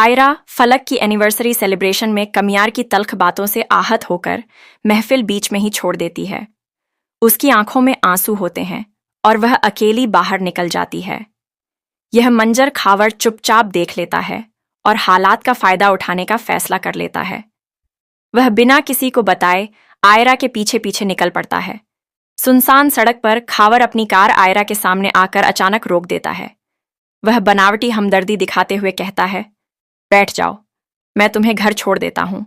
आयरा फलक की anniversary celebration में कमियार की तल्ख बातों से आहत होकर महफिल बीच में ही छोड़ देती है। उसकी आंखों में आंसू होते हैं और वह अकेली बाहर निकल जाती है। यह मंजर खावर चुपचाप देख लेता है और हालात का फायदा उठाने का फैसला कर लेता है। वह बिना किसी को बताए आयरा के पीछे पीछे निकल पड़ता है। सुनसान सड़क पर खावर अपनी कार आयरा के सामने आकर अचानक रोक देता है। वह बनावटी हमदर्दी दिखाते हुए कहता है, बैठ जाओ, मैं तुम्हें घर छोड़ देता हूं।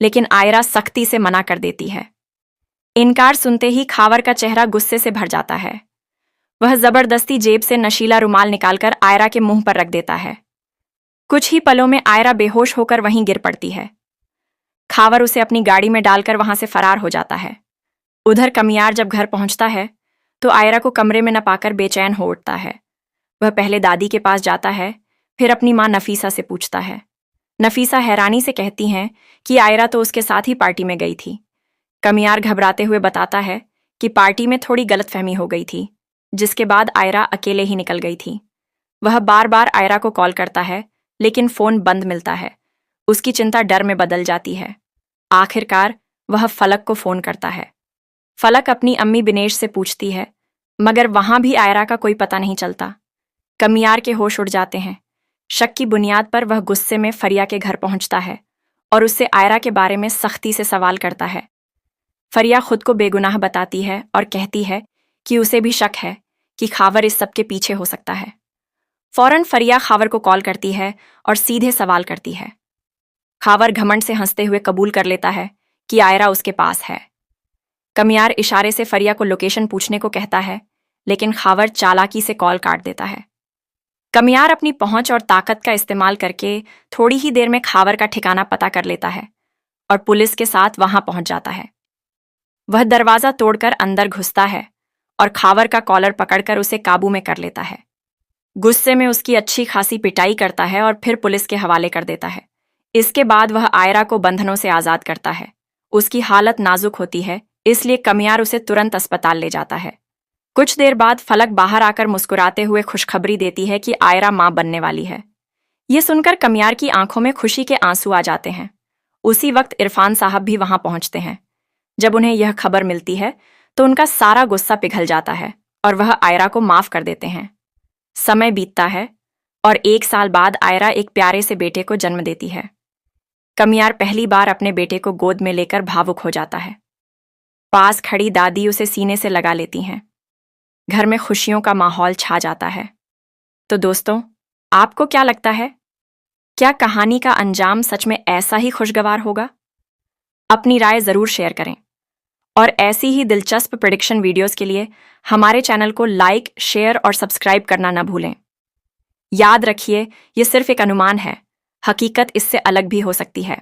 लेकिन आयरा सख्ती से मना कर देती है। इनकार सुनते ही खावर का चेहरा गुस्से से भर जाता है। वह जबरदस्ती जेब से नशीला रुमाल निकालकर आयरा के मुंह पर रख देता है। कुछ ही पलों में आयरा बेहोश होकर वहीं गिर पड़ती है। खावर उसे अपनी गाड़ी में डालकर वहां से फरार हो जाता है। उधर कमियार जब घर पहुंचता है तो आयरा को कमरे में न पाकर बेचैन हो उठता है। वह पहले दादी के पास जाता है, फिर अपनी मां नफीसा से पूछता है। नफीसा हैरानी से कहती हैं कि आयरा तो उसके साथ ही पार्टी में गई थी। कमियार घबराते हुए बताता है कि पार्टी में थोड़ी गलतफहमी हो गई थी, जिसके बाद आयरा अकेले ही निकल गई थी। वह बार बार आयरा को कॉल करता है, लेकिन फोन बंद मिलता है। उसकी चिंता डर में बदल जाती है। आखिरकार वह फलक को फोन करता है। फलक अपनी अम्मी बिनेश से पूछती है, मगर वहां भी आयरा का कोई पता नहीं चलता। कमियार के होश उड़ जाते हैं। शक की बुनियाद पर वह गुस्से में फरिया के घर पहुंचता है और उससे आयरा के बारे में सख्ती से सवाल करता है। फरिया खुद को बेगुनाह बताती है और कहती है कि उसे भी शक है कि खावर इस सब के पीछे हो सकता है। फौरन फरिया खावर को कॉल करती है और सीधे सवाल करती है। खावर घमंड से हंसते हुए कबूल कर लेता है कि आयरा उसके पास है। कमियार इशारे से फरिया को लोकेशन पूछने को कहता है, लेकिन खावर चालाकी से कॉल काट देता है। कमियार अपनी पहुंच और ताकत का इस्तेमाल करके थोड़ी ही देर में खावर का ठिकाना पता कर लेता है और पुलिस के साथ वहां पहुंच जाता है। वह दरवाजा तोड़कर अंदर घुसता है और खावर का कॉलर पकड़कर उसे काबू में कर लेता है। गुस्से में उसकी अच्छी खासी पिटाई करता है और फिर पुलिस के हवाले कर देता है। इसके बाद वह आयरा को बंधनों से आजाद करता है। उसकी हालत नाजुक होती है, इसलिए कमियार उसे तुरंत अस्पताल ले जाता है। कुछ देर बाद फलक बाहर आकर मुस्कुराते हुए खुशखबरी देती है कि आयरा मां बनने वाली है। ये सुनकर कमियार की आंखों में खुशी के आंसू आ जाते हैं। उसी वक्त इरफान साहब भी वहां पहुंचते हैं। जब उन्हें यह खबर मिलती है तो उनका सारा गुस्सा पिघल जाता है और वह आयरा को माफ कर देते हैं। समय बीतता है और 1 साल बाद आयरा एक प्यारे से बेटे को जन्म देती है। कमियार पहली बार अपने बेटे को गोद में लेकर भावुक हो जाता है। पास खड़ी दादी उसे सीने से लगा लेती हैं। घर में खुशियों का माहौल छा जाता है। तो दोस्तों, आपको क्या लगता है? क्या कहानी का अंजाम सच में ऐसा ही खुशगवार होगा? अपनी राय जरूर शेयर करें और ऐसी ही दिलचस्प प्रेडिक्शन वीडियोस के लिए हमारे चैनल को लाइक, शेयर और सब्सक्राइब करना न भूलें। याद रखिए, ये सिर्फ एक अनुमान है, हकीकत इससे अलग भी हो सकती है।